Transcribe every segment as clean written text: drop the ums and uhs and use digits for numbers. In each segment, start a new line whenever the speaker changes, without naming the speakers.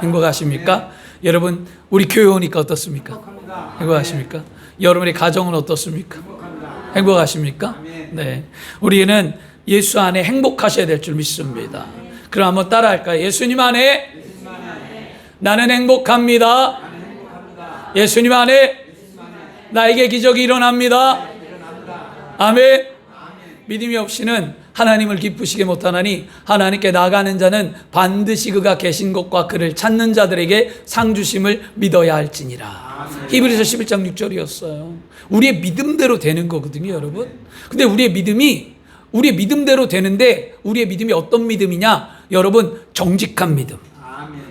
행복하십니까? 여러분, 우리 교회 오니까 어떻습니까? 행복하십니까? 여러분의 가정은 어떻습니까? 행복하십니까? 네. 우리는 예수 안에 행복하셔야 될 줄 믿습니다. 그럼 한번 따라 할까요? 예수님 안에 나는 행복합니다. 예수님 안에 나에게 기적이 일어납니다. 아멘. 믿음이 없이는 하나님을 기쁘시게 못하나니 하나님께 나가는 자는 반드시 그가 계신 곳과 그를 찾는 자들에게 상 주심을 믿어야 할지니라. 히브리서 11장 6절이었어요. 우리의 믿음대로 되는 거거든요, 여러분. 근데 우리의 믿음대로 되는데 우리의 믿음이 어떤 믿음이냐? 여러분, 정직한 믿음,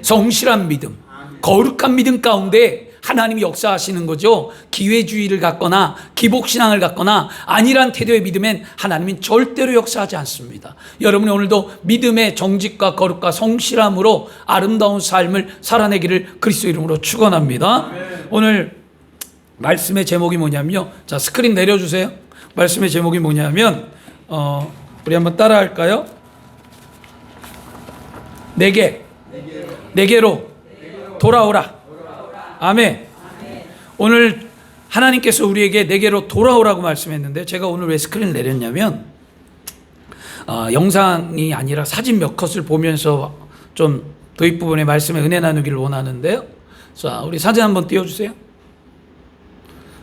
성실한 믿음, 거룩한 믿음 가운데 하나님이 역사하시는 거죠. 기회주의를 갖거나 기복신앙을 갖거나 아니란 태도의 믿음엔 하나님은 절대로 역사하지 않습니다. 여러분이 오늘도 믿음의 정직과 거룩과 성실함으로 아름다운 삶을 살아내기를 그리스도 이름으로 축원합니다. 오늘 말씀의 제목이 뭐냐면요. 자, 스크린 내려주세요. 말씀의 제목이 뭐냐면 우리 한번 따라 할까요? 내게로 돌아오라. 아멘. 오늘 하나님께서 우리에게 내게로 돌아오라고 말씀했는데 제가 오늘 왜 스크린을 내렸냐면 영상이 아니라 사진 몇 컷을 보면서 좀 도입 부분의 말씀에 은혜 나누기를 원하는데요. 자, 우리 사진 한번 띄워주세요.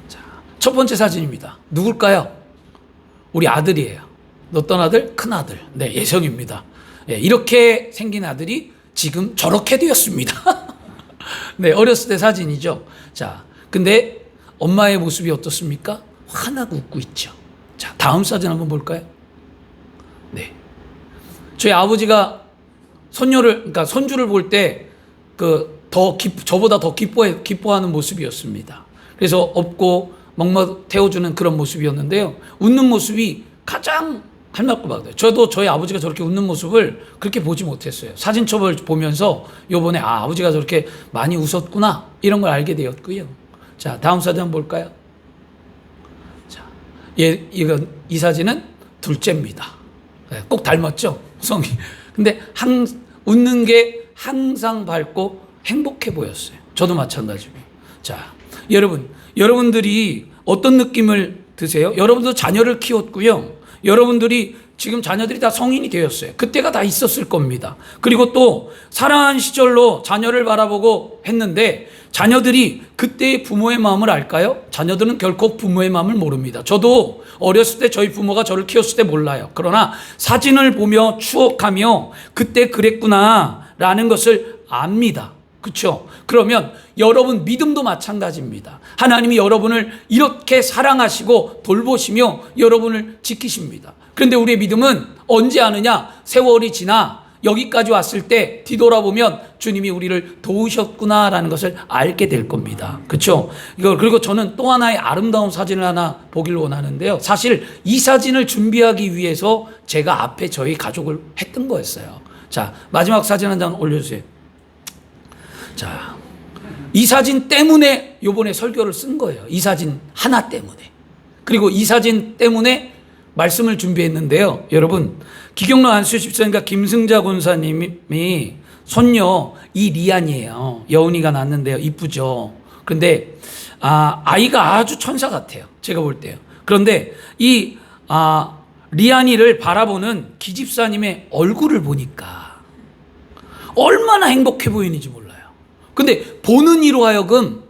자, 첫 번째 사진입니다. 누굴까요? 우리 아들이에요. 어떤 아들? 큰 아들. 네, 예성입니다. 네, 이렇게 생긴 아들이 지금 저렇게 되었습니다. 네, 어렸을 때 사진이죠. 자, 근데 엄마의 모습이 어떻습니까? 환하고 웃고 있죠. 자, 다음 사진 한번 볼까요? 네. 저희 아버지가 손주를 볼 때 저보다 더 기뻐하는 모습이었습니다. 그래서 업고 먹먹 태워주는 그런 모습이었는데요. 웃는 모습이 가장 할말고박해요. 저도 저희 아버지가 저렇게 웃는 모습을 그렇게 보지 못했어요. 사진첩을 보면서 요번에 아버지가 저렇게 많이 웃었구나 이런 걸 알게 되었고요. 자, 다음 사진 한번 볼까요? 자, 이 사진은 둘째입니다. 네, 꼭 닮았죠? 성이. 근데 웃는 게 항상 밝고 행복해 보였어요. 저도 마찬가지고. 자, 여러분들이 어떤 느낌을 드세요? 여러분도 자녀를 키웠고요. 여러분들이 지금 자녀들이 다 성인이 되었어요. 그때가 다 있었을 겁니다. 그리고 또 사랑한 시절로 자녀를 바라보고 했는데 자녀들이 그때의 부모의 마음을 알까요? 자녀들은 결코 부모의 마음을 모릅니다. 저도 어렸을 때 저희 부모가 저를 키웠을 때 몰라요. 그러나 사진을 보며 추억하며 그때 그랬구나 라는 것을 압니다. 그렇죠? 그러면 여러분 믿음도 마찬가지입니다. 하나님이 여러분을 이렇게 사랑하시고 돌보시며 여러분을 지키십니다. 그런데 우리의 믿음은 언제 아느냐? 세월이 지나 여기까지 왔을 때 뒤돌아보면 주님이 우리를 도우셨구나라는 것을 알게 될 겁니다. 그렇죠? 그리고 저는 또 하나의 아름다운 사진을 하나 보길 원하는데요. 사실 이 사진을 준비하기 위해서 제가 앞에 저희 가족을 했던 거였어요. 자, 마지막 사진 한 장 올려주세요. 자, 이 사진 때문에 요번에 설교를 쓴 거예요. 이 사진 하나 때문에. 그리고 이 사진 때문에 말씀을 준비했는데요. 여러분, 기경로 안수 집사님과 김승자 권사님이 손녀 이리안이에요. 여운이가 낳았는데요. 이쁘죠. 그런데 아이가 아주 천사 같아요. 제가 볼 때요. 그런데 이 리안이를 바라보는 기집사님의 얼굴을 보니까 얼마나 행복해 보이는지 몰라요. 근데 보는 이로 하여금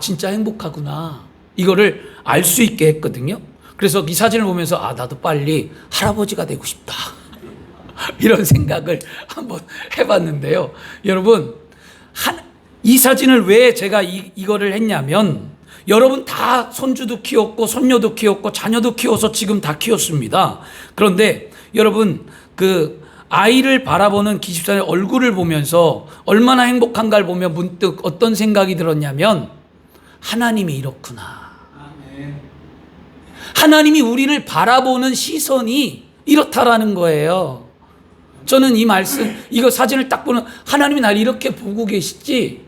진짜 행복하구나 이거를 알 수 있게 했거든요. 그래서 이 사진을 보면서 나도 빨리 할아버지가 되고 싶다 이런 생각을 한번 해봤는데요. 여러분, 이 사진을 왜 제가 이거를 했냐면 여러분 다 손주도 키웠고 손녀도 키웠고 자녀도 키워서 지금 다 키웠습니다. 그런데 여러분 아이를 바라보는 기집사의 얼굴을 보면서 얼마나 행복한가를 보며 문득 어떤 생각이 들었냐면 하나님이 이렇구나. 하나님이 우리를 바라보는 시선이 이렇다라는 거예요. 저는 이 말씀, 이거 사진을 딱 보는 하나님이 날 이렇게 보고 계시지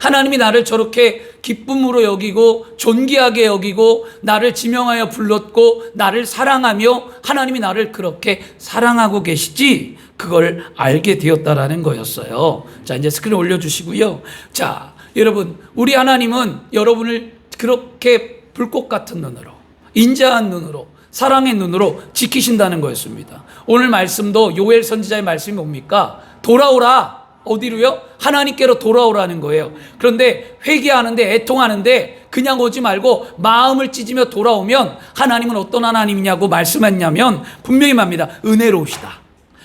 하나님이 나를 저렇게 기쁨으로 여기고 존귀하게 여기고 나를 지명하여 불렀고 나를 사랑하며 하나님이 나를 그렇게 사랑하고 계시지, 그걸 알게 되었다라는 거였어요. 자, 이제 스크린 올려주시고요. 자, 여러분, 우리 하나님은 여러분을 그렇게 불꽃 같은 눈으로, 인자한 눈으로, 사랑의 눈으로 지키신다는 거였습니다. 오늘 말씀도 요엘 선지자의 말씀이 뭡니까? 돌아오라. 어디로요? 하나님께로 돌아오라는 거예요. 그런데 회개하는데, 애통하는데 그냥 오지 말고 마음을 찢으며 돌아오면 하나님은 어떤 하나님이냐고 말씀했냐면 분명히 말합니다. 은혜로우시다,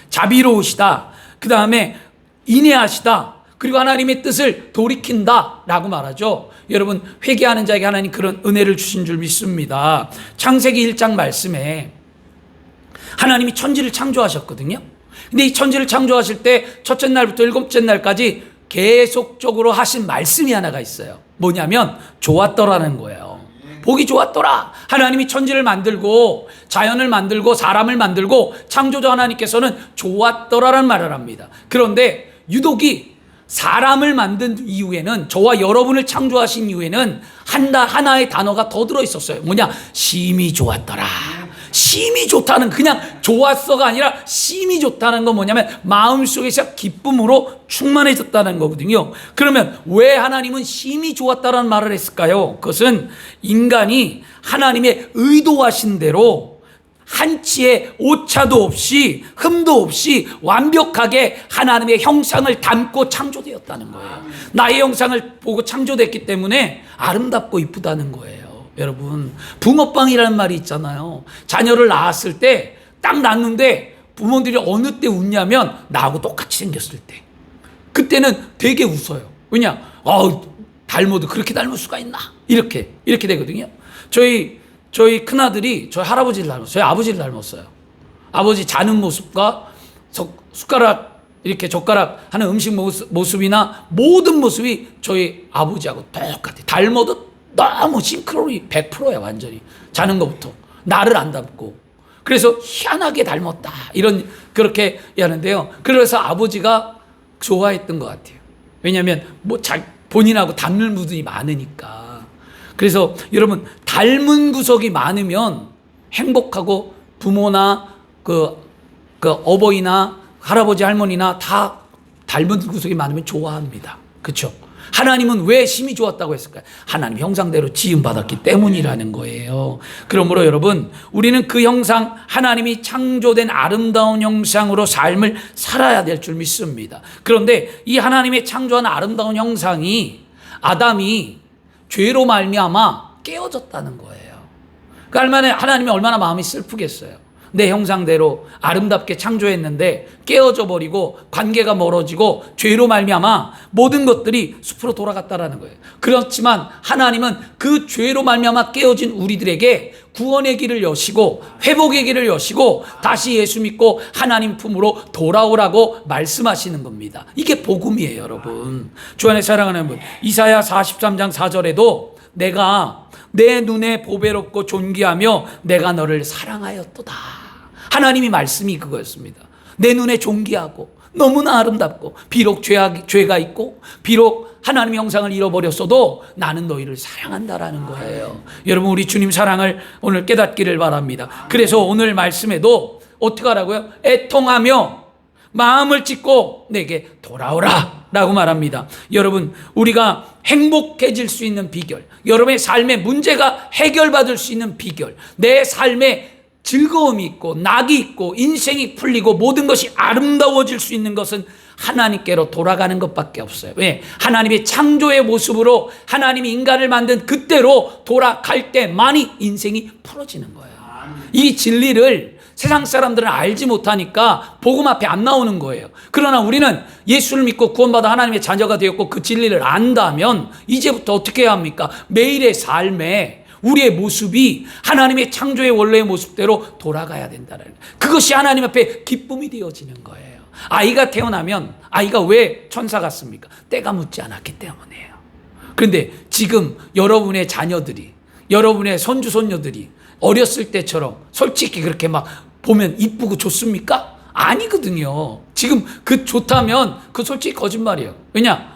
자비로우시다, 그 다음에 인애하시다, 그리고 하나님의 뜻을 돌이킨다 라고 말하죠. 여러분, 회개하는 자에게 하나님 그런 은혜를 주신 줄 믿습니다. 창세기 1장 말씀에 하나님이 천지를 창조하셨거든요. 근데 이 천지를 창조하실 때 첫째 날부터 일곱째 날까지 계속적으로 하신 말씀이 하나가 있어요. 뭐냐면 좋았더라는 거예요. 보기 좋았더라. 하나님이 천지를 만들고 자연을 만들고 사람을 만들고 창조자 하나님께서는 좋았더라라는 말을 합니다. 그런데 유독이 사람을 만든 이후에는, 저와 여러분을 창조하신 이후에는 하나의 단어가 더 들어있었어요. 뭐냐? 심히 좋았더라. 심히 좋다는, 그냥 좋았어가 아니라 심히 좋다는 건 뭐냐면 마음속에서 기쁨으로 충만해졌다는 거거든요. 그러면 왜 하나님은 심히 좋았다라는 말을 했을까요? 그것은 인간이 하나님의 의도하신 대로 한치의 오차도 없이 흠도 없이 완벽하게 하나님의 형상을 담고 창조되었다는 거예요. 나의 형상을 보고 창조됐기 때문에 아름답고 이쁘다는 거예요. 여러분, 붕어빵이라는 말이 있잖아요. 자녀를 낳았을 때 딱 낳는데 부모들이 어느 때 웃냐면 나하고 똑같이 생겼을 때, 그때는 되게 웃어요. 왜냐? 닮아도 그렇게 닮을 수가 있나? 이렇게 되거든요. 저희 큰아들이 저희 할아버지를 닮았어요. 저희 아버지를 닮았어요. 아버지 자는 모습과 숟가락 이렇게 젓가락 하는 음식 모습이나 모든 모습이 저희 아버지하고 똑같아요. 닮아도 너무 싱크로이 100%야. 완전히 자는 것부터 나를 안 닮고. 그래서 희한하게 닮았다 그렇게 하는데요. 그래서 아버지가 좋아했던 것 같아요. 왜냐하면 본인하고 닮는 부분이 많으니까. 그래서 여러분, 닮은 구석이 많으면 행복하고 부모나 그 어버이나 할아버지 할머니나 다 닮은 구석이 많으면 좋아합니다. 그렇죠? 하나님은 왜 심히 좋았다고 했을까요? 하나님 형상대로 지음받았기 때문이라는 거예요. 그러므로 여러분, 우리는 그 형상, 하나님이 창조된 아름다운 형상으로 삶을 살아야 될 줄 믿습니다. 그런데 이 하나님의 창조한 아름다운 형상이 아담이 죄로 말미암아 깨어졌다는 거예요. 그 하나님이 얼마나 마음이 슬프겠어요. 내 형상대로 아름답게 창조했는데 깨어져 버리고 관계가 멀어지고 죄로 말미암아 모든 것들이 숲으로 돌아갔다라는 거예요. 그렇지만 하나님은 그 죄로 말미암아 깨어진 우리들에게 구원의 길을 여시고 회복의 길을 여시고 다시 예수 믿고 하나님 품으로 돌아오라고 말씀하시는 겁니다. 이게 복음이에요, 여러분. 주 안에 사랑하는 분, 이사야 43장 4절에도 내가 내 눈에 보배롭고 존귀하며 내가 너를 사랑하였도다. 하나님이 말씀이 그거였습니다. 내 눈에 존귀하고 너무나 아름답고 비록 죄가 있고 비록 하나님의 형상을 잃어버렸어도 나는 너희를 사랑한다라는 거예요. 여러분, 우리 주님 사랑을 오늘 깨닫기를 바랍니다. 그래서 오늘 말씀에도 어떻게 하라고요? 애통하며 마음을 찢고 내게 돌아오라 라고 말합니다. 여러분, 우리가 행복해질 수 있는 비결, 여러분의 삶의 문제가 해결받을 수 있는 비결, 내 삶에 즐거움이 있고 낙이 있고 인생이 풀리고 모든 것이 아름다워질 수 있는 것은 하나님께로 돌아가는 것밖에 없어요. 왜? 하나님의 창조의 모습으로 하나님이 인간을 만든 그때로 돌아갈 때만이 인생이 풀어지는 거예요. 이 진리를 세상 사람들은 알지 못하니까 복음 앞에 안 나오는 거예요. 그러나 우리는 예수를 믿고 구원받아 하나님의 자녀가 되었고 그 진리를 안다면 이제부터 어떻게 해야 합니까? 매일의 삶에 우리의 모습이 하나님의 창조의 원래의 모습대로 돌아가야 된다는, 그것이 하나님 앞에 기쁨이 되어지는 거예요. 아이가 태어나면 아이가 왜 천사 같습니까? 때가 묻지 않았기 때문이에요. 그런데 지금 여러분의 자녀들이, 여러분의 손주 손녀들이 어렸을 때처럼 솔직히 그렇게 막 보면 이쁘고 좋습니까? 아니거든요. 지금 그 좋다면 그 솔직히 거짓말이에요. 왜냐?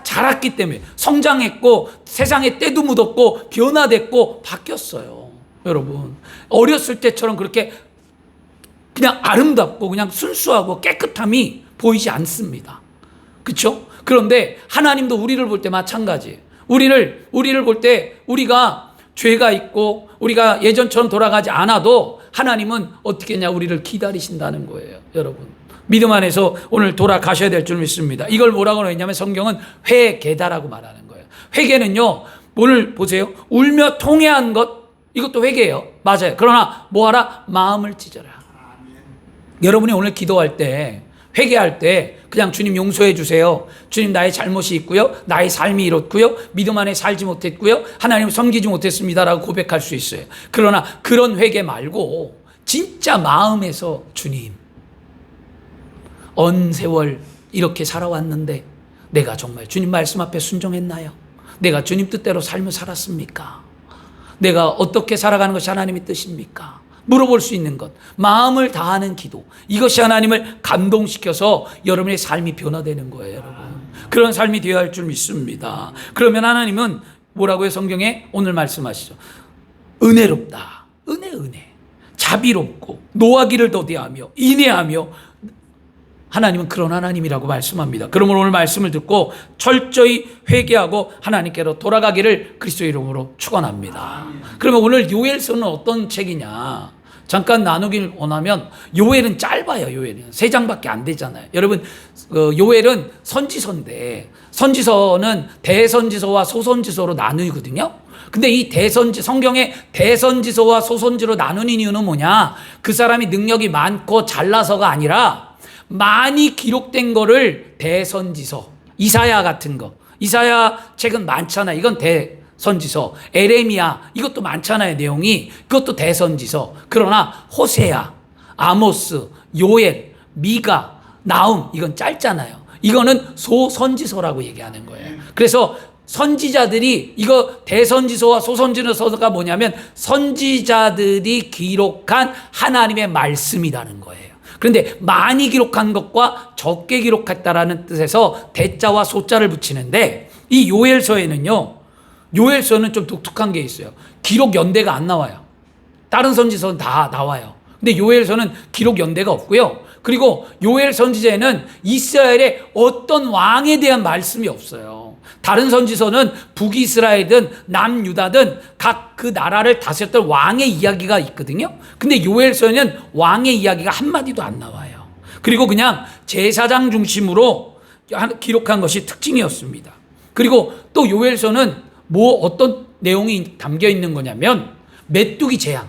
자랐기 때문에 성장했고 세상에 때도 묻었고 변화됐고 바뀌었어요. 여러분, 어렸을 때처럼 그렇게 그냥 아름답고 그냥 순수하고 깨끗함이 보이지 않습니다. 그렇죠? 그런데 하나님도 우리를 볼 때 마찬가지예요. 우리를 볼 때 우리가 죄가 있고 우리가 예전처럼 돌아가지 않아도 하나님은 어떻게 했냐, 우리를 기다리신다는 거예요. 여러분, 믿음 안에서 오늘 돌아가셔야 될 줄 믿습니다. 이걸 뭐라고 했냐면 성경은 회개다라고 말하는 거예요. 회개는요, 오늘 보세요, 울며 통회한 것, 이것도 회개예요. 맞아요. 그러나 뭐하라? 마음을 찢어라. 여러분이 오늘 기도할 때, 회개할 때 그냥 주님 용서해 주세요, 주님 나의 잘못이 있고요, 나의 삶이 이렇고요, 믿음 안에 살지 못했고요, 하나님을 섬기지 못했습니다라고 고백할 수 있어요. 그러나 그런 회개 말고 진짜 마음에서 주님, 언 세월 이렇게 살아왔는데 내가 정말 주님 말씀 앞에 순종했나요? 내가 주님 뜻대로 삶을 살았습니까? 내가 어떻게 살아가는 것이 하나님의 뜻입니까? 물어볼 수 있는 것, 마음을 다하는 기도, 이것이 하나님을 감동시켜서 여러분의 삶이 변화되는 거예요. 여러분, 그런 삶이 되어야 할 줄 믿습니다. 그러면 하나님은 뭐라고 해요? 성경에 오늘 말씀하시죠. 은혜롭다, 은혜, 자비롭고 노하기를 더디하며 인내하며, 하나님은 그런 하나님이라고 말씀합니다. 그러므로 오늘 말씀을 듣고 철저히 회개하고 하나님께로 돌아가기를 그리스도의 이름으로 축원합니다. 그러면 오늘 요엘서는 어떤 책이냐, 잠깐 나누길 원하면, 요엘은 짧아요. 요엘은 3장밖에 안 되잖아요. 여러분, 요엘은 선지서인데, 선지서는 대선지서와 소선지서로 나누거든요. 근데 이 성경의 대선지서와 소선지로 나누는 이유는 뭐냐, 그 사람이 능력이 많고 잘나서가 아니라 많이 기록된 거를 대선지서, 이사야 같은 거, 이사야 책은 많잖아요. 이건 대선지서. 에레미야, 이것도 많잖아요. 내용이. 그것도 대선지서. 그러나 호세야, 아모스, 요엘, 미가, 나훔, 이건 짧잖아요. 이거는 소선지서라고 얘기하는 거예요. 그래서 선지자들이, 이거 대선지서와 소선지서가 뭐냐면 선지자들이 기록한 하나님의 말씀이라는 거예요. 그런데 많이 기록한 것과 적게 기록했다라는 뜻에서 대자와 소자를 붙이는데, 이 요엘서에는요, 요엘서는 좀 독특한 게 있어요. 기록 연대가 안 나와요. 다른 선지서는 다 나와요. 근데 요엘서는 기록 연대가 없고요. 그리고 요엘 선지자에는 이스라엘의 어떤 왕에 대한 말씀이 없어요. 다른 선지서는 북이스라엘이든 남유다든 각 그 나라를 다스렸던 왕의 이야기가 있거든요. 근데 요엘서에는 왕의 이야기가 한마디도 안 나와요. 그리고 그냥 제사장 중심으로 기록한 것이 특징이었습니다. 그리고 또 요엘서는 어떤 내용이 담겨 있는 거냐면, 메뚜기 재앙.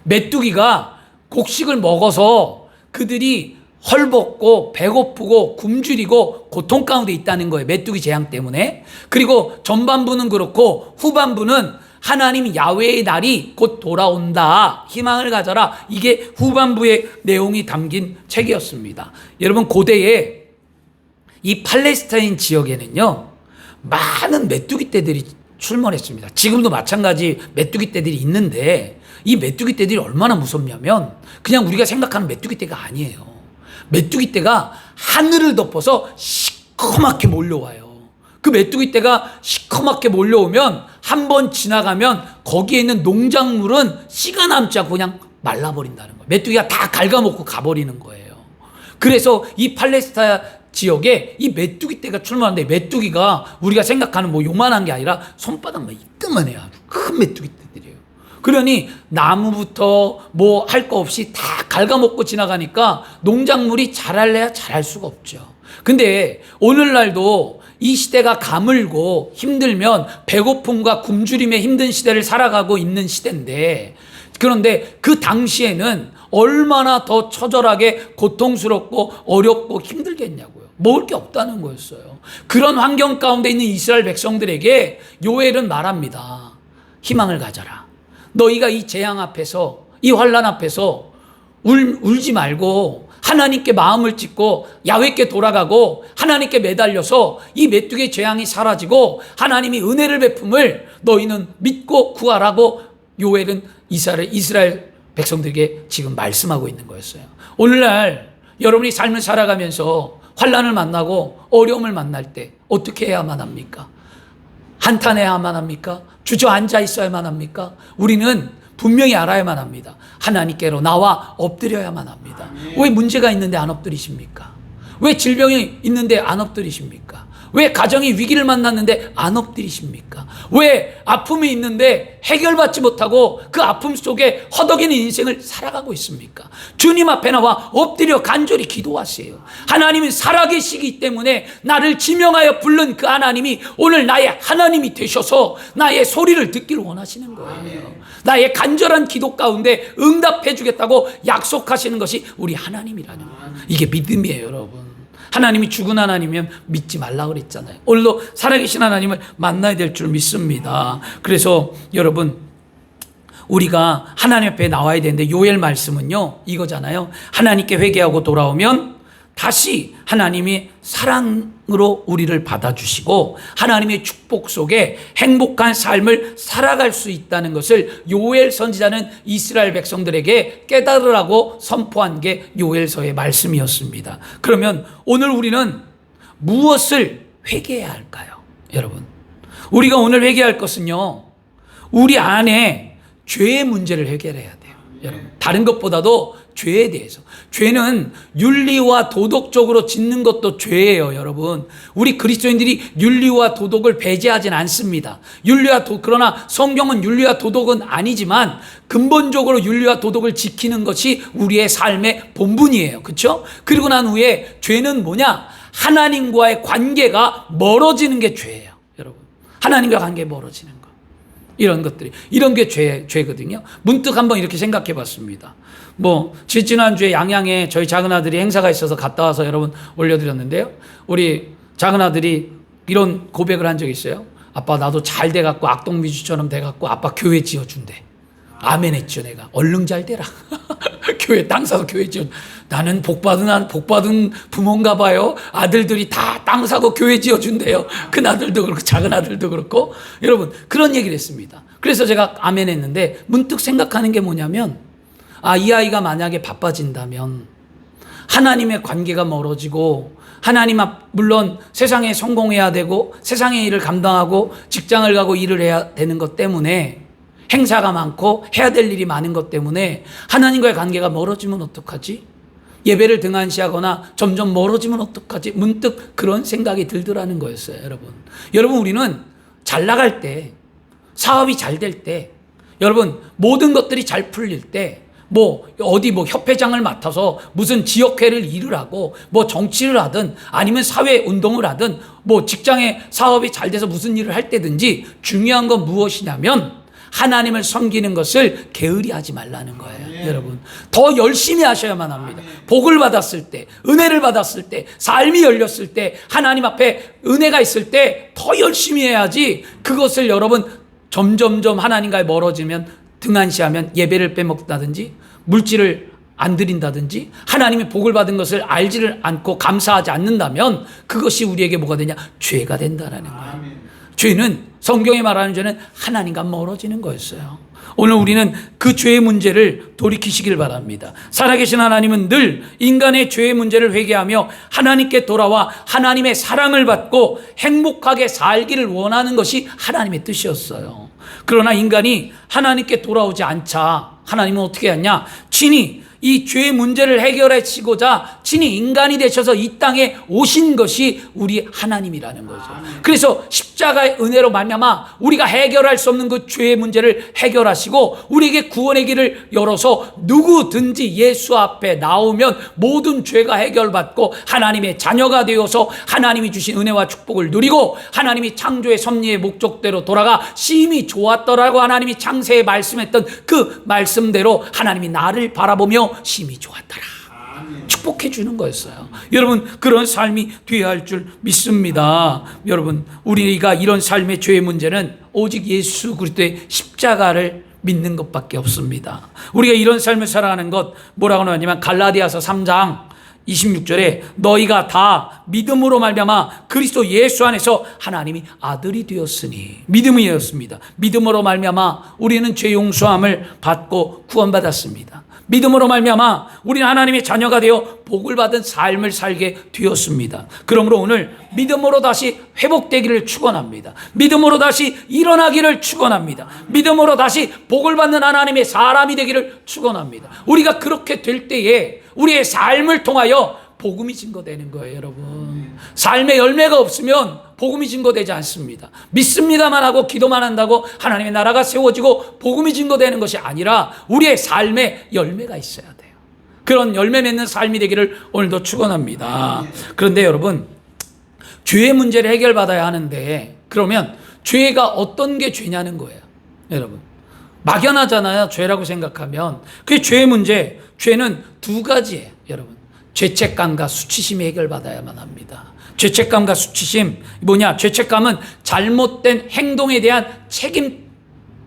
메뚜기가 곡식을 먹어서 그들이 헐벗고 배고프고 굶주리고 고통 가운데 있다는 거예요. 메뚜기 재앙 때문에. 그리고 전반부는 그렇고 후반부는 하나님 야훼의 날이 곧 돌아온다, 희망을 가져라, 이게 후반부의 내용이 담긴 책이었습니다. 여러분, 고대에 이 팔레스타인 지역에는요, 많은 메뚜기 떼들이 출몰했습니다. 지금도 마찬가지 메뚜기 떼들이 있는데, 이 메뚜기 떼들이 얼마나 무섭냐면 그냥 우리가 생각하는 메뚜기 떼가 아니에요. 메뚜기 떼가 하늘을 덮어서 시커멓게 몰려와요. 그 메뚜기 떼가 시커멓게 몰려오면 한 번 지나가면 거기에 있는 농작물은 씨가 남지 않고 그냥 말라버린다는 거예요. 메뚜기가 다 갉아먹고 가버리는 거예요. 그래서 이 팔레스타인 지역에 이 메뚜기 떼가 출몰하는데, 메뚜기가 우리가 생각하는 요만한 게 아니라 손바닥만 이때만 해요. 아주 큰 메뚜기 떼들이에요. 그러니 나무부터 할 거 없이 다 갉아먹고 지나가니까 농작물이 자랄래야 자랄 수가 없죠. 근데 오늘날도 이 시대가 가물고 힘들면 배고픔과 굶주림의 힘든 시대를 살아가고 있는 시대인데, 그런데 그 당시에는 얼마나 더 처절하게 고통스럽고 어렵고 힘들겠냐고요. 먹을 게 없다는 거였어요. 그런 환경 가운데 있는 이스라엘 백성들에게 요엘은 말합니다. 희망을 가져라. 너희가 이 재앙 앞에서, 이 환난 앞에서 울지 말고 하나님께 마음을 찢고 야훼께 돌아가고 하나님께 매달려서 이 메뚜기의 재앙이 사라지고 하나님이 은혜를 베품을 너희는 믿고 구하라고 요엘은 이스라엘 백성들에게 지금 말씀하고 있는 거였어요. 오늘날 여러분이 삶을 살아가면서 환난을 만나고 어려움을 만날 때 어떻게 해야만 합니까? 한탄해야만 합니까? 주저앉아 있어야만 합니까? 우리는 분명히 알아야만 합니다. 하나님께로 나와 엎드려야만 합니다. 왜 문제가 있는데 안 엎드리십니까? 왜 질병이 있는데 안 엎드리십니까? 왜 가정이 위기를 만났는데 안 엎드리십니까? 왜 아픔이 있는데 해결받지 못하고 그 아픔 속에 허덕이는 인생을 살아가고 있습니까? 주님 앞에 나와 엎드려 간절히 기도하세요. 하나님은 살아계시기 때문에 나를 지명하여 부른 그 하나님이 오늘 나의 하나님이 되셔서 나의 소리를 듣기를 원하시는 거예요. 나의 간절한 기도 가운데 응답해 주겠다고 약속하시는 것이 우리 하나님이라는 거예요. 이게 믿음이에요, 여러분. 하나님이 죽은 하나님이면 믿지 말라 그랬잖아요. 오늘도 살아계신 하나님을 만나야 될 줄 믿습니다. 그래서 여러분, 우리가 하나님 앞에 나와야 되는데 요엘 말씀은요 이거잖아요. 하나님께 회개하고 돌아오면 다시 하나님이 사랑으로 우리를 받아주시고 하나님의 축복 속에 행복한 삶을 살아갈 수 있다는 것을 요엘 선지자는 이스라엘 백성들에게 깨달으라고 선포한 게 요엘서의 말씀이었습니다. 그러면 오늘 우리는 무엇을 회개해야 할까요? 여러분, 우리가 오늘 회개할 것은요, 우리 안에 죄의 문제를 해결해야 돼요. 여러분, 다른 것보다도 죄에 대해서. 죄는 윤리와 도덕적으로 짓는 것도 죄예요, 여러분. 우리 그리스도인들이 윤리와 도덕을 배제하진 않습니다. 그러나 성경은 윤리와 도덕은 아니지만 근본적으로 윤리와 도덕을 지키는 것이 우리의 삶의 본분이에요. 그렇죠? 그리고 난 후에 죄는 뭐냐? 하나님과의 관계가 멀어지는 게 죄예요, 여러분. 하나님과 관계 멀어지는 거. 이런 게 죄거든요. 문득 한번 이렇게 생각해 봤습니다. 지난주에 양양에 저희 작은 아들이 행사가 있어서 갔다 와서 여러분 올려드렸는데요. 우리 작은 아들이 이런 고백을 한 적이 있어요. 아빠, 나도 잘 돼갖고 악동뮤지처럼 돼갖고 아빠 교회 지어준대. 아멘 했죠, 내가. 얼른 잘 되라. 교회 땅 사서 교회 지어. 나는 복받은 부모인가 봐요. 아들들이 다 땅 사고 교회 지어준대요. 큰 아들도 그렇고 작은 아들도 그렇고. 여러분, 그런 얘기를 했습니다. 그래서 제가 아멘 했는데 문득 생각하는 게 뭐냐면, 이 아이가 만약에 바빠진다면 하나님의 관계가 멀어지고 물론 세상에 성공해야 되고 세상의 일을 감당하고 직장을 가고 일을 해야 되는 것 때문에 행사가 많고 해야 될 일이 많은 것 때문에 하나님과의 관계가 멀어지면 어떡하지? 예배를 등한시하거나 점점 멀어지면 어떡하지? 문득 그런 생각이 들더라는 거였어요, 여러분. 여러분, 우리는 잘 나갈 때, 사업이 잘 될 때, 여러분, 모든 것들이 잘 풀릴 때, 협회장을 맡아서 무슨 지역회를 일을 하고, 정치를 하든, 아니면 사회운동을 하든, 직장에 사업이 잘 돼서 무슨 일을 할 때든지 중요한 건 무엇이냐면, 하나님을 섬기는 것을 게으리 하지 말라는 거예요. 여러분, 더 열심히 하셔야만 합니다. 복을 받았을 때, 은혜를 받았을 때, 삶이 열렸을 때, 하나님 앞에 은혜가 있을 때 더 열심히 해야지, 그것을 여러분 점점점 하나님과의 멀어지면, 등한시하면 예배를 빼먹다든지 물질을 안 드린다든지 하나님의 복을 받은 것을 알지를 않고 감사하지 않는다면 그것이 우리에게 뭐가 되냐? 죄가 된다라는 거예요. 죄는, 성경이 말하는 죄는 하나님과 멀어지는 거였어요. 오늘 우리는 그 죄의 문제를 돌이키시길 바랍니다. 살아계신 하나님은 늘 인간의 죄의 문제를 회개하며 하나님께 돌아와 하나님의 사랑을 받고 행복하게 살기를 원하는 것이 하나님의 뜻이었어요. 그러나 인간이 하나님께 돌아오지 않자 하나님은 어떻게 했냐? 친히 이 죄의 문제를 해결하시고자 친히 인간이 되셔서 이 땅에 오신 것이 우리 하나님이라는 거죠. 그래서 십자가의 은혜로 말미암아 우리가 해결할 수 없는 그 죄의 문제를 해결하시고 우리에게 구원의 길을 열어서 누구든지 예수 앞에 나오면 모든 죄가 해결받고 하나님의 자녀가 되어서 하나님이 주신 은혜와 축복을 누리고 하나님이 창조의 섭리의 목적대로 돌아가 심히 좋았더라고 하나님이 창세에 말씀했던 그 말씀대로 하나님이 나를 바라보며 심히 좋았더라. 축복해 주는 거였어요. 여러분, 그런 삶이 되어야 할 줄 믿습니다. 여러분, 우리가 이런 삶의 죄의 문제는 오직 예수 그리스도의 십자가를 믿는 것밖에 없습니다. 우리가 이런 삶을 살아가는 것 뭐라고 하냐면 갈라디아서 3장 26절에 너희가 다 믿음으로 말미암아 그리스도 예수 안에서 하나님이 아들이 되었으니, 믿음이었습니다. 믿음으로 말미암아 우리는 죄 용서함을 받고 구원받았습니다. 믿음으로 말미암아 우리는 하나님의 자녀가 되어 복을 받은 삶을 살게 되었습니다. 그러므로 오늘 믿음으로 다시 회복되기를 축원합니다. 믿음으로 다시 일어나기를 축원합니다. 믿음으로 다시 복을 받는 하나님의 사람이 되기를 축원합니다. 우리가 그렇게 될 때에 우리의 삶을 통하여 복음이 증거되는 거예요, 여러분. 삶의 열매가 없으면 복음이 증거되지 않습니다. 믿습니다만 하고 기도만 한다고 하나님의 나라가 세워지고 복음이 증거되는 것이 아니라 우리의 삶에 열매가 있어야 돼요. 그런 열매 맺는 삶이 되기를 오늘도 축원합니다. 그런데 여러분, 죄의 문제를 해결받아야 하는데 그러면 죄가 어떤 게 죄냐는 거예요. 여러분, 막연하잖아요. 죄라고 생각하면. 그게 죄의 문제, 죄는 두 가지예요, 여러분. 죄책감과 수치심이 해결받아야만 합니다. 죄책감과 수치심 뭐냐? 죄책감은 잘못된 행동에 대한 책임,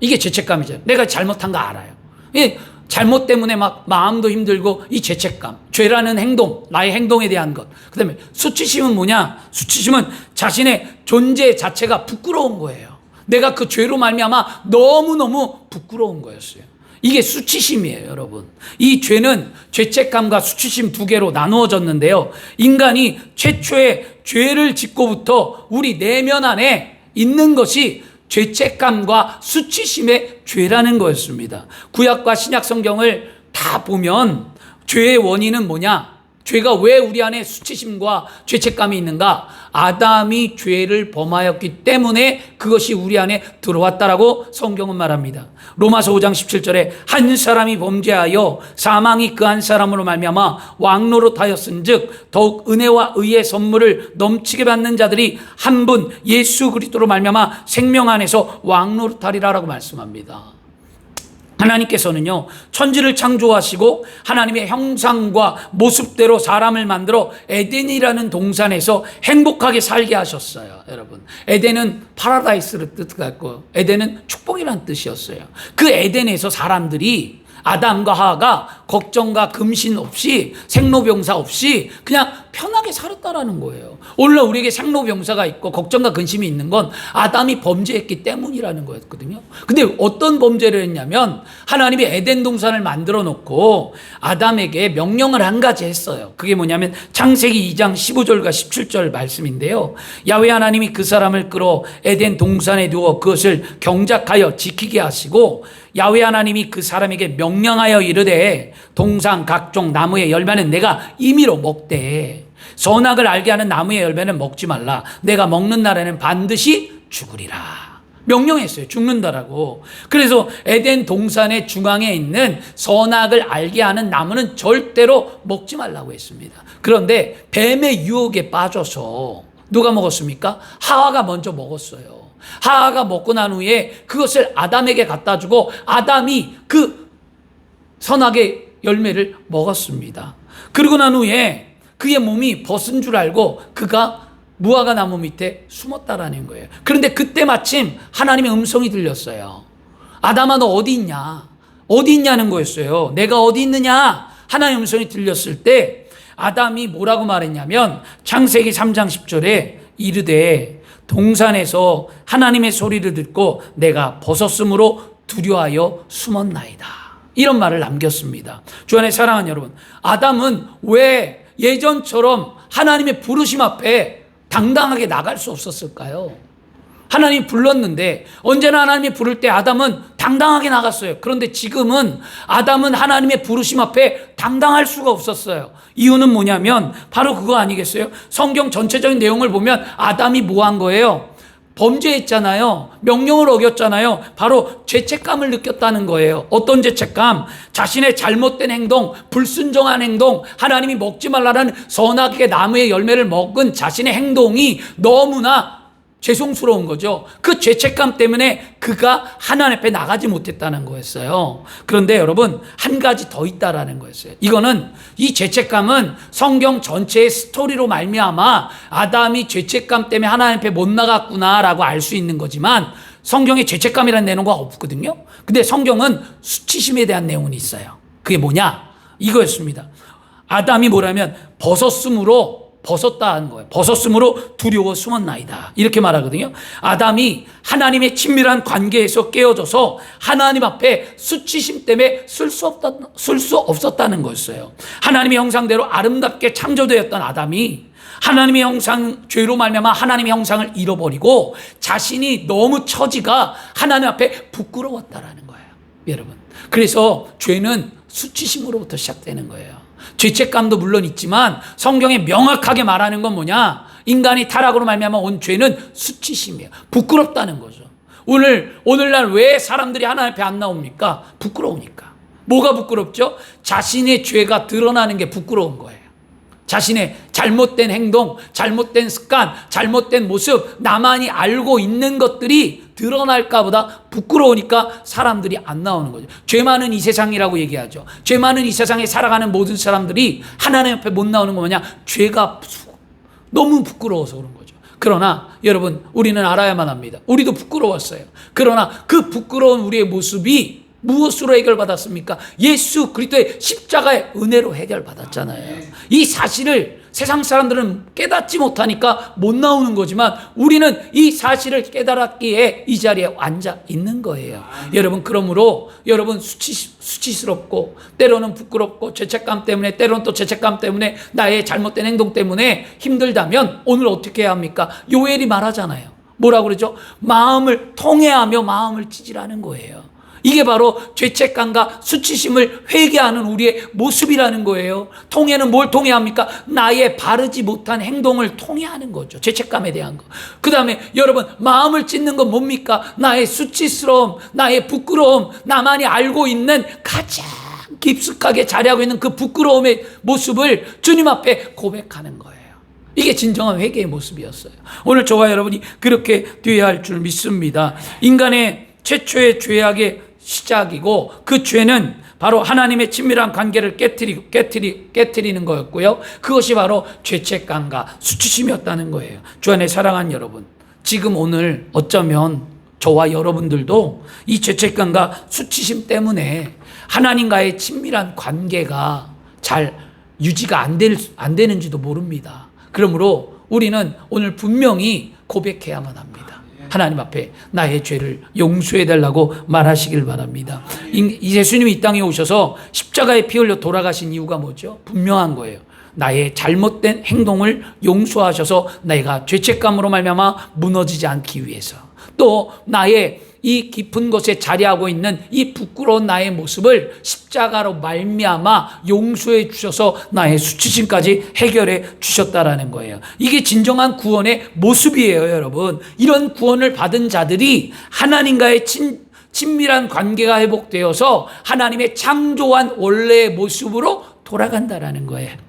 이게 죄책감이죠. 내가 잘못한 거 알아요. 이 잘못 때문에 막 마음도 힘들고 이 죄책감, 죄라는 행동, 나의 행동에 대한 것. 그 다음에 수치심은 뭐냐? 수치심은 자신의 존재 자체가 부끄러운 거예요. 내가 그 죄로 말미암아 너무너무 부끄러운 거였어요. 이게 수치심이에요, 여러분. 이 죄는 죄책감과 수치심 두 개로 나누어졌는데요. 인간이 최초의 죄를 짓고부터 우리 내면 안에 있는 것이 죄책감과 수치심의 죄라는 거였습니다. 구약과 신약 성경을 다 보면 죄의 원인은 뭐냐? 죄가 왜 우리 안에 수치심과 죄책감이 있는가? 아담이 죄를 범하였기 때문에 그것이 우리 안에 들어왔다라고 성경은 말합니다. 로마서 5장 17절에 한 사람이 범죄하여 사망이 그 한 사람으로 말미암아 왕노릇하였은즉 더욱 은혜와 의의 선물을 넘치게 받는 자들이 한 분 예수 그리스도로 말미암아 생명 안에서 왕노릇하리라라고 말씀합니다. 하나님께서는요, 천지를 창조하시고 하나님의 형상과 모습대로 사람을 만들어 에덴이라는 동산에서 행복하게 살게 하셨어요, 여러분. 에덴은 파라다이스를 뜻하고 에덴은 축복이라는 뜻이었어요. 그 에덴에서 사람들이 아담과 하와가 걱정과 금신 없이 생로병사 없이 그냥 편하게 살았다라는 거예요. 오늘날 우리에게 생로병사가 있고 걱정과 근심이 있는 건 아담이 범죄했기 때문이라는 거였거든요. 근데 어떤 범죄를 했냐면 하나님이 에덴 동산을 만들어 놓고 아담에게 명령을 한 가지 했어요. 그게 뭐냐면 창세기 2장 15절과 17절 말씀인데요. 야훼 하나님이 그 사람을 끌어 에덴 동산에 두어 그것을 경작하여 지키게 하시고 야훼 하나님이 그 사람에게 명령하여 이르되 동산 각종 나무의 열매는 내가 임의로 먹되 선악을 알게 하는 나무의 열매는 먹지 말라. 내가 먹는 날에는 반드시 죽으리라. 명령했어요. 죽는다라고. 그래서 에덴 동산의 중앙에 있는 선악을 알게 하는 나무는 절대로 먹지 말라고 했습니다. 그런데 뱀의 유혹에 빠져서 누가 먹었습니까? 하와가 먼저 먹었어요. 하와가 먹고 난 후에 그것을 아담에게 갖다 주고 아담이 그 선악의 열매를 먹었습니다. 그러고 난 후에 그의 몸이 벗은 줄 알고 그가 무화과 나무 밑에 숨었다라는 거예요. 그런데 그때 마침 하나님의 음성이 들렸어요. 아담아, 너 어디 있냐? 어디 있냐는 거였어요. 내가 어디 있느냐? 하나님의 음성이 들렸을 때 아담이 뭐라고 말했냐면 창세기 3장 10절에 이르되 동산에서 하나님의 소리를 듣고 내가 벗었으므로 두려워하여 숨었나이다. 이런 말을 남겼습니다. 주 안에 사랑하는 여러분, 아담은 왜 예전처럼 하나님의 부르심 앞에 당당하게 나갈 수 없었을까요? 하나님이 불렀는데 언제나 하나님이 부를 때 아담은 당당하게 나갔어요. 그런데 지금은 아담은 하나님의 부르심 앞에 당당할 수가 없었어요. 이유는 뭐냐면 바로 그거 아니겠어요? 성경 전체적인 내용을 보면 아담이 뭐 한 거예요? 범죄했잖아요. 명령을 어겼잖아요. 바로 죄책감을 느꼈다는 거예요. 어떤 죄책감? 자신의 잘못된 행동, 불순종한 행동, 하나님이 먹지 말라는 선악의 나무의 열매를 먹은 자신의 행동이 너무나 죄송스러운 거죠. 그 죄책감 때문에 그가 하나님 앞에 나가지 못했다는 거였어요. 그런데 여러분, 한 가지 더 있다라는 거였어요. 이거는, 이 죄책감은 성경 전체의 스토리로 말미암아 아담이 죄책감 때문에 하나님 앞에 못 나갔구나라고 알 수 있는 거지만 성경에 죄책감이라는 내용은 없거든요. 근데 성경은 수치심에 대한 내용은 있어요. 그게 뭐냐? 이거였습니다. 아담이 뭐라면 벗었으므로 벗었다 하는 거예요. 벗었으므로 두려워 숨었나이다. 이렇게 말하거든요. 아담이 하나님의 친밀한 관계에서 깨어져서 하나님 앞에 수치심 때문에 쓸 수 없었다는 거였어요. 하나님의 형상대로 아름답게 창조되었던 아담이 하나님의 형상, 죄로 말미암아 하나님의 형상을 잃어버리고 자신이 너무 처지가 하나님 앞에 부끄러웠다라는 거예요. 여러분. 그래서 죄는 수치심으로부터 시작되는 거예요. 죄책감도 물론 있지만 성경에 명확하게 말하는 건 뭐냐? 인간이 타락으로 말미암아 온 죄는 수치심이에요. 부끄럽다는 거죠. 오늘날 왜 사람들이 하나님 앞에 안 나옵니까? 부끄러우니까. 뭐가 부끄럽죠? 자신의 죄가 드러나는 게 부끄러운 거예요. 자신의 잘못된 행동, 잘못된 습관, 잘못된 모습, 나만이 알고 있는 것들이 드러날까 보다 부끄러우니까 사람들이 안 나오는 거죠. 죄 많은 이 세상이라고 얘기하죠. 죄 많은 이 세상에 살아가는 모든 사람들이 하나님 앞에 못 나오는 거 뭐냐? 죄가 너무 부끄러워서 그런 거죠. 그러나 여러분, 우리는 알아야만 합니다. 우리도 부끄러웠어요. 그러나 그 부끄러운 우리의 모습이 무엇으로 해결받았습니까? 예수 그리스도의 십자가의 은혜로 해결받았잖아요. 이 사실을 세상 사람들은 깨닫지 못하니까 못 나오는 거지만 우리는 이 사실을 깨달았기에 이 자리에 앉아 있는 거예요. 여러분, 그러므로 여러분 수치스럽고 때로는 부끄럽고 죄책감 때문에, 때로는 또 죄책감 때문에, 나의 잘못된 행동 때문에 힘들다면 오늘 어떻게 해야 합니까? 요엘이 말하잖아요. 뭐라고 그러죠? 마음을 통회하며 마음을 찢으라는 거예요. 이게 바로 죄책감과 수치심을 회개하는 우리의 모습이라는 거예요. 통회는 뭘 통회합니까? 나의 바르지 못한 행동을 통회하는 거죠. 죄책감에 대한 거. 그 다음에 여러분, 마음을 찢는 건 뭡니까? 나의 수치스러움, 나의 부끄러움, 나만이 알고 있는 가장 깊숙하게 자리하고 있는 그 부끄러움의 모습을 주님 앞에 고백하는 거예요. 이게 진정한 회개의 모습이었어요. 오늘 저와 여러분이 그렇게 되어야 할 줄 믿습니다. 인간의 최초의 죄악의 시작이고, 그 죄는 바로 하나님의 친밀한 관계를 깨트리는 거였고요. 그것이 바로 죄책감과 수치심이었다는 거예요. 주 안에 사랑하는 여러분, 지금 오늘 어쩌면 저와 여러분들도 이 죄책감과 수치심 때문에 하나님과의 친밀한 관계가 잘 유지가 안 되는지도 모릅니다. 그러므로 우리는 오늘 분명히 고백해야만 합니다. 하나님 앞에 나의 죄를 용서해 달라고 말하시길 바랍니다. 예수님이 이 땅에 오셔서 십자가에 피 흘려 돌아가신 이유가 뭐죠? 분명한 거예요. 나의 잘못된 행동을 용서하셔서 내가 죄책감으로 말미암아 무너지지 않기 위해서, 또 나의 이 깊은 곳에 자리하고 있는 이 부끄러운 나의 모습을 십자가로 말미암아 용서해 주셔서 나의 수치심까지 해결해 주셨다라는 거예요. 이게 진정한 구원의 모습이에요, 여러분. 이런 구원을 받은 자들이 하나님과의 친밀한 관계가 회복되어서 하나님의 창조한 원래의 모습으로 돌아간다라는 거예요.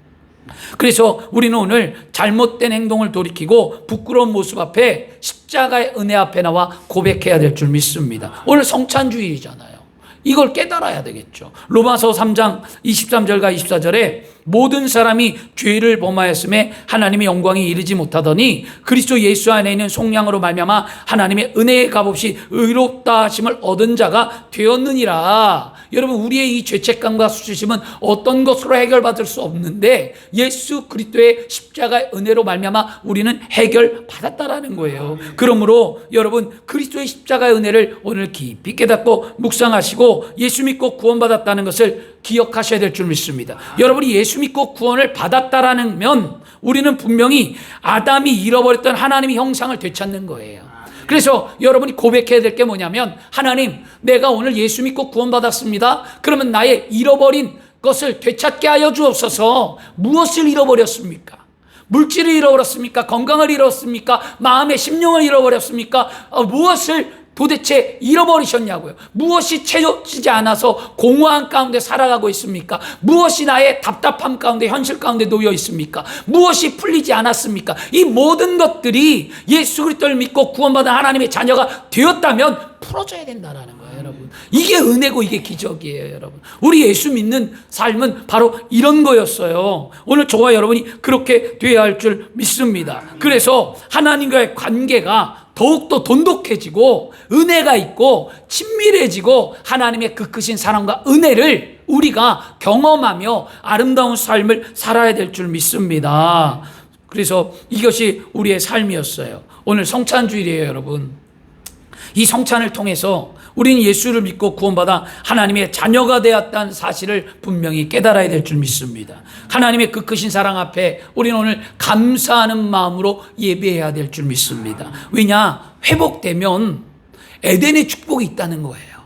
그래서 우리는 오늘 잘못된 행동을 돌이키고 부끄러운 모습 앞에 십자가의 은혜 앞에 나와 고백해야 될 줄 믿습니다. 오늘 성찬주일이잖아요. 이걸 깨달아야 되겠죠. 로마서 3장 23절과 24절에 모든 사람이 죄를 범하였음에 하나님의 영광이 이르지 못하더니 그리스도 예수 안에 있는 속량으로 말미암아 하나님의 은혜의 값없이 의롭다 하심을 얻은 자가 되었느니라. 여러분, 우리의 이 죄책감과 수치심은 어떤 것으로 해결받을 수 없는데 예수 그리스도의 십자가의 은혜로 말미암아 우리는 해결받았다라는 거예요. 그러므로 여러분, 그리스도의 십자가의 은혜를 오늘 깊이 깨닫고 묵상하시고 예수 믿고 구원받았다는 것을 기억하셔야 될 줄 믿습니다. 여러분이 예수 믿고 구원을 받았다라는 면 우리는 분명히 아담이 잃어버렸던 하나님의 형상을 되찾는 거예요. 그래서 여러분이 고백해야 될 게 뭐냐면, 하나님, 내가 오늘 예수 믿고 구원받았습니다. 그러면 나의 잃어버린 것을 되찾게 하여 주옵소서. 무엇을 잃어버렸습니까? 물질을 잃어버렸습니까? 건강을 잃었습니까? 마음의 심령을 잃어버렸습니까? 무엇을 도대체 잃어버리셨냐고요. 무엇이 채워지지 않아서 공허한 가운데 살아가고 있습니까? 무엇이 나의 답답함 가운데, 현실 가운데 놓여 있습니까? 무엇이 풀리지 않았습니까? 이 모든 것들이 예수 그리스도를 믿고 구원받은 하나님의 자녀가 되었다면 풀어져야 된다는 거예요, 여러분. 이게 은혜고 이게 기적이에요, 여러분. 우리 예수 믿는 삶은 바로 이런 거였어요. 오늘 저와 여러분이 그렇게 되어야 할 줄 믿습니다. 그래서 하나님과의 관계가 더욱더 돈독해지고 은혜가 있고 친밀해지고 하나님의 그 크신 사랑과 은혜를 우리가 경험하며 아름다운 삶을 살아야 될 줄 믿습니다. 그래서 이것이 우리의 삶이었어요. 오늘 성찬주일이에요, 여러분. 이 성찬을 통해서 우리는 예수를 믿고 구원받아 하나님의 자녀가 되었다는 사실을 분명히 깨달아야 될 줄 믿습니다. 하나님의 그 크신 사랑 앞에 우리는 오늘 감사하는 마음으로 예배해야 될 줄 믿습니다. 왜냐? 회복되면 에덴의 축복이 있다는 거예요.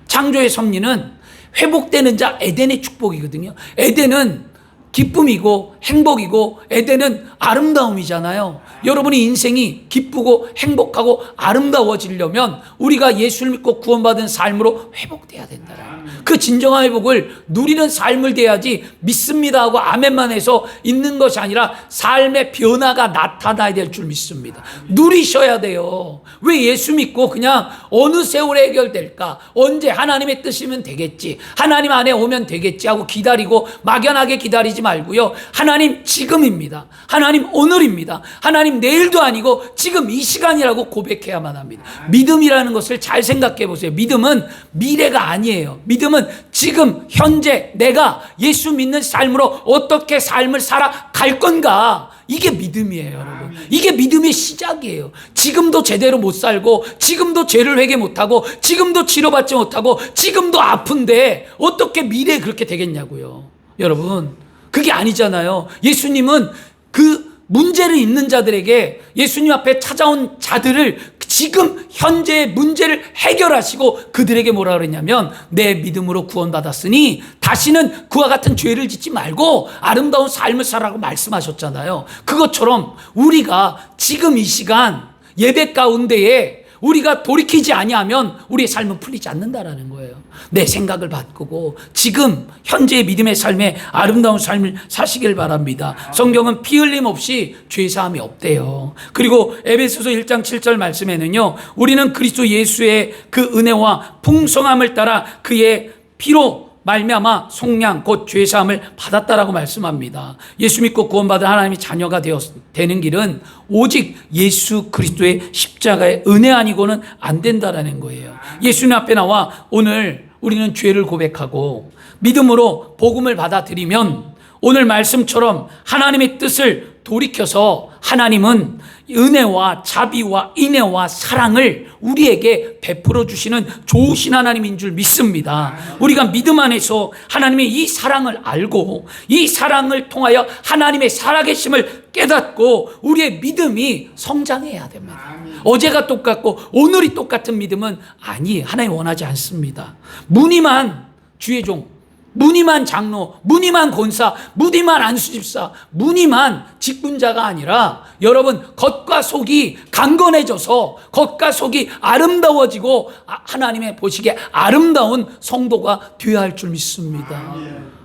창조의 섭리는 회복되는 자 에덴의 축복이거든요. 에덴은 기쁨이고 행복이고 에덴은 아름다움이잖아요. 여러분의 인생이 기쁘고 행복하고 아름다워지려면 우리가 예수를 믿고 구원받은 삶으로 회복돼야 된다. 그 진정한 회복을 누리는 삶을 돼야지 믿습니다 하고 아멘만 해서 있는 것이 아니라 삶의 변화가 나타나야 될 줄 믿습니다. 누리셔야 돼요. 왜 예수 믿고 그냥 어느 세월에 해결될까? 언제 하나님의 뜻이면 되겠지. 하나님 안에 오면 되겠지 하고 기다리고 막연하게 기다리지 말고요. 하나님 지금입니다. 하나님 오늘입니다. 하나님 내일도 아니고 지금 이 시간이라고 고백해야만 합니다. 믿음이라는 것을 잘 생각해 보세요. 믿음은 미래가 아니에요. 믿음은 지금 현재 내가 예수 믿는 삶으로 어떻게 삶을 살아갈 건가, 이게 믿음이에요, 여러분. 이게 믿음의 시작이에요. 지금도 제대로 못 살고 지금도 죄를 회개 못하고 지금도 치료받지 못하고 지금도 아픈데 어떻게 미래에 그렇게 되겠냐고요. 여러분, 그게 아니잖아요. 예수님은 그 문제를 있는 자들에게, 예수님 앞에 찾아온 자들을 지금 현재의 문제를 해결하시고 그들에게 뭐라 그랬냐면, 내 믿음으로 구원받았으니 다시는 그와 같은 죄를 짓지 말고 아름다운 삶을 살라고 말씀하셨잖아요. 그것처럼 우리가 지금 이 시간 예배 가운데에 우리가 돌이키지 아니하면 우리의 삶은 풀리지 않는다라는 거예요. 내 생각을 바꾸고 지금 현재의 믿음의 삶에 아름다운 삶을 사시길 바랍니다. 성경은 피 흘림 없이 죄사함이 없대요. 그리고 에베소서 1장 7절 말씀에는요, 우리는 그리스도 예수의 그 은혜와 풍성함을 따라 그의 피로 말미암아 속량 곧 죄사함을 받았다라고 말씀합니다. 예수 믿고 구원받은 하나님의 자녀가 되는 길은 오직 예수 그리스도의 십자가의 은혜 아니고는 안 된다라는 거예요. 예수님 앞에 나와 오늘 우리는 죄를 고백하고 믿음으로 복음을 받아들이면 오늘 말씀처럼 하나님의 뜻을 돌이켜서 하나님은 은혜와 자비와 인애와 사랑을 우리에게 베풀어 주시는 좋으신 하나님인 줄 믿습니다. 우리가 믿음 안에서 하나님의 이 사랑을 알고 이 사랑을 통하여 하나님의 살아계심을 깨닫고 우리의 믿음이 성장해야 됩니다. 어제가 똑같고 오늘이 똑같은 믿음은 아니에요. 하나님 원하지 않습니다. 무늬만 주의 종, 무늬만 장로, 무늬만 권사, 무늬만 안수집사, 무늬만 직분자가 아니라 여러분 겉과 속이 강건해져서 겉과 속이 아름다워지고 하나님의 보시기에 아름다운 성도가 되어야 할 줄 믿습니다.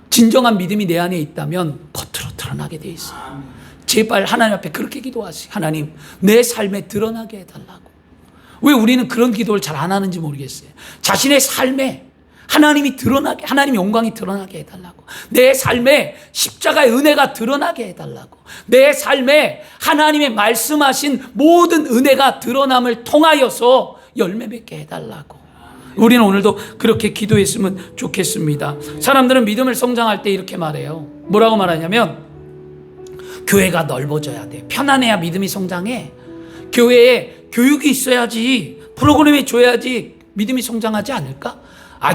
진정한 믿음이 내 안에 있다면 겉으로 드러나게 돼 있어요. 제발 하나님 앞에 그렇게 기도하세요. 하나님, 내 삶에 드러나게 해달라고. 왜 우리는 그런 기도를 잘 안 하는지 모르겠어요. 자신의 삶에 하나님이 드러나게, 하나님 영광이 드러나게 해달라고. 내 삶에 십자가의 은혜가 드러나게 해달라고. 내 삶에 하나님의 말씀하신 모든 은혜가 드러남을 통하여서 열매 맺게 해달라고. 우리는 오늘도 그렇게 기도했으면 좋겠습니다. 사람들은 믿음을 성장할 때 이렇게 말해요. 뭐라고 말하냐면, 교회가 넓어져야 돼. 편안해야 믿음이 성장해. 교회에 교육이 있어야지, 프로그램이 줘야지 믿음이 성장하지 않을까?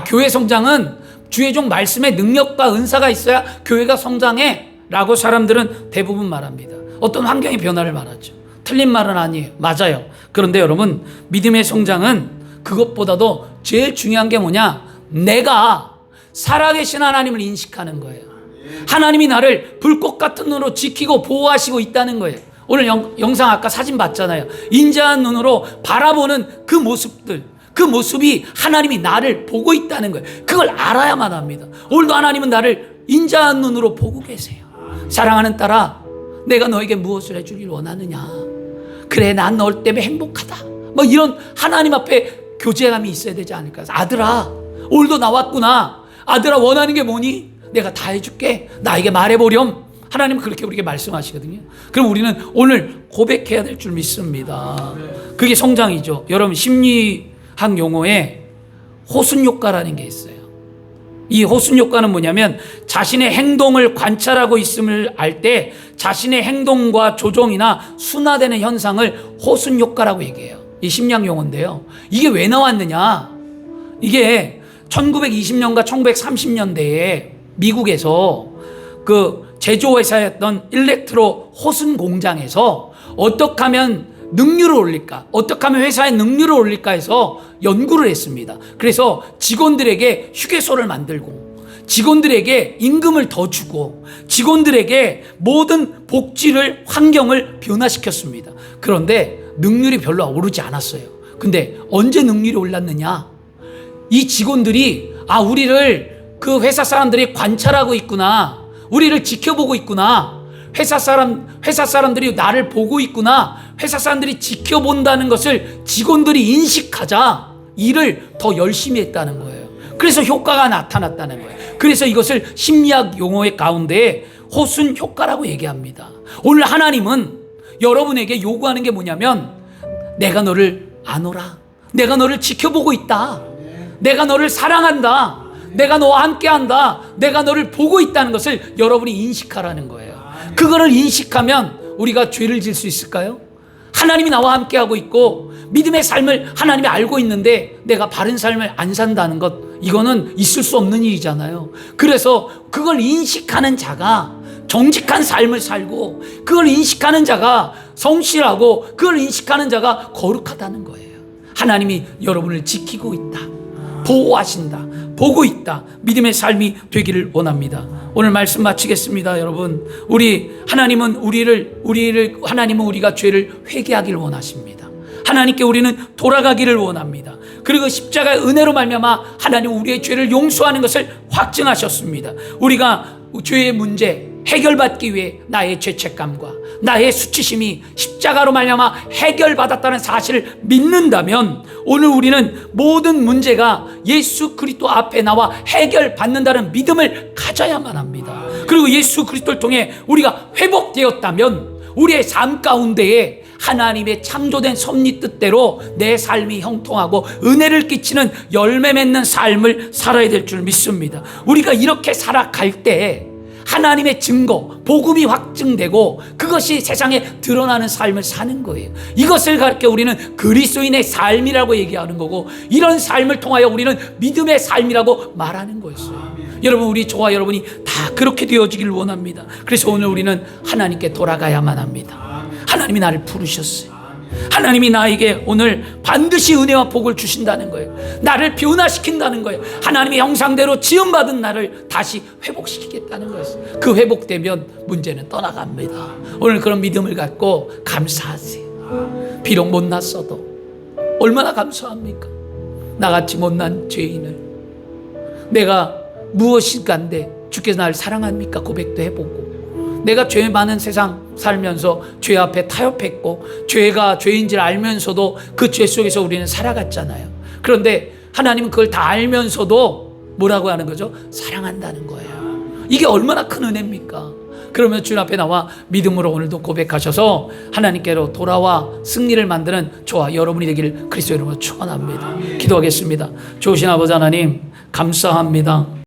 교회 성장은 주의 종 말씀의 능력과 은사가 있어야 교회가 성장해 라고 사람들은 대부분 말합니다. 어떤 환경의 변화를 말하죠. 틀린 말은 아니에요. 맞아요. 그런데 여러분, 믿음의 성장은 그것보다도 제일 중요한 게 뭐냐? 내가 살아계신 하나님을 인식하는 거예요. 하나님이 나를 불꽃 같은 눈으로 지키고 보호하시고 있다는 거예요. 오늘 영상 아까 사진 봤잖아요. 인자한 눈으로 바라보는 그 모습들, 그 모습이 하나님이 나를 보고 있다는 거예요. 그걸 알아야만 합니다. 오늘도 하나님은 나를 인자한 눈으로 보고 계세요. 사랑하는 딸아, 내가 너에게 무엇을 해주길 원하느냐? 그래, 난 너 때문에 행복하다. 뭐 이런 하나님 앞에 교제감이 있어야 되지 않을까? 아들아, 오늘도 나왔구나. 아들아, 원하는 게 뭐니? 내가 다 해줄게. 나에게 말해보렴. 하나님은 그렇게 우리에게 말씀하시거든요. 그럼 우리는 오늘 고백해야 될 줄 믿습니다. 그게 성장이죠. 여러분, 심리학 용어에 호순효과라는 게 있어요. 이 호순 효과는 뭐냐면 자신의 행동을 관찰하고 있음을 알 때 자신의 행동과 조종이나 순화되는 현상을 호순 효과라고 얘기해요. 이 심리학 용어인데요. 이게 왜 나왔느냐? 이게 1920년과 1930년대에 미국에서 그 제조회사였던 일렉트로 호순 공장에서 어떻게 하면 능률을 올릴까, 어떻게 하면 회사의 능률을 올릴까 해서 연구를 했습니다. 그래서 직원들에게 휴게소를 만들고 직원들에게 임금을 더 주고 직원들에게 모든 복지를, 환경을 변화시켰습니다. 그런데 능률이 별로 오르지 않았어요. 근데 언제 능률이 올랐느냐? 이 직원들이 우리를 그 회사 사람들이 관찰하고 있구나, 우리를 지켜보고 있구나, 회사 사람들이 나를 보고 있구나, 회사 사람들이 지켜본다는 것을 직원들이 인식하자 일을 더 열심히 했다는 거예요. 그래서 효과가 나타났다는 거예요. 그래서 이것을 심리학 용어의 가운데 호순 효과라고 얘기합니다. 오늘 하나님은 여러분에게 요구하는 게 뭐냐면 내가 너를 아노라, 내가 너를 지켜보고 있다, 내가 너를 사랑한다, 내가 너와 함께한다, 내가 너를 보고 있다는 것을 여러분이 인식하라는 거예요. 그거를 인식하면 우리가 죄를 질 수 있을까요? 하나님이 나와 함께하고 있고 믿음의 삶을 하나님이 알고 있는데 내가 바른 삶을 안 산다는 것, 이거는 있을 수 없는 일이잖아요. 그래서 그걸 인식하는 자가 정직한 삶을 살고, 그걸 인식하는 자가 성실하고, 그걸 인식하는 자가 거룩하다는 거예요. 하나님이 여러분을 지키고 있다, 보호하신다, 보고 있다, 믿음의 삶이 되기를 원합니다. 오늘 말씀 마치겠습니다. 여러분, 하나님은 우리가 죄를 회개하기를 원하십니다. 하나님께 우리는 돌아가기를 원합니다. 그리고 십자가의 은혜로 말미암아 하나님 우리의 죄를 용서하는 것을 확증하셨습니다. 우리가 죄의 문제 해결받기 위해 나의 죄책감과 나의 수치심이 십자가로 말미암아 해결받았다는 사실을 믿는다면 오늘 우리는 모든 문제가 예수 그리스도 앞에 나와 해결받는다는 믿음을 가져야만 합니다. 그리고 예수 그리스도를 통해 우리가 회복되었다면 우리의 삶 가운데에 하나님의 창조된 섭리 뜻대로 내 삶이 형통하고 은혜를 끼치는 열매 맺는 삶을 살아야 될 줄 믿습니다. 우리가 이렇게 살아갈 때 하나님의 증거, 복음이 확증되고 그것이 세상에 드러나는 삶을 사는 거예요. 이것을 가르쳐 우리는 그리스도인의 삶이라고 얘기하는 거고, 이런 삶을 통하여 우리는 믿음의 삶이라고 말하는 거였어요. 여러분, 저와 여러분이 다 그렇게 되어지기를 원합니다. 그래서 오늘 우리는 하나님께 돌아가야만 합니다. 하나님이 나를 부르셨어요. 하나님이 나에게 오늘 반드시 은혜와 복을 주신다는 거예요. 나를 변화시킨다는 거예요. 하나님의 형상대로 지음받은 나를 다시 회복시키겠다는 거예요. 그 회복되면 문제는 떠나갑니다. 오늘 그런 믿음을 갖고 감사하세요. 비록 못났어도 얼마나 감사합니까? 나같이 못난 죄인을 내가 무엇인가인데 주께서 나를 사랑합니까? 고백도 해보고, 내가 죄 많은 세상 살면서 죄 앞에 타협했고 죄가 죄인 줄 알면서도 그 죄 속에서 우리는 살아갔잖아요. 그런데 하나님은 그걸 다 알면서도 뭐라고 하는 거죠? 사랑한다는 거예요. 이게 얼마나 큰 은혜입니까? 그러면 주님 앞에 나와 믿음으로 오늘도 고백하셔서 하나님께로 돌아와 승리를 만드는 저와 여러분이 되기를 그리스도 이름으로 축원합니다. 기도하겠습니다. 좋으신 아버지 하나님, 감사합니다.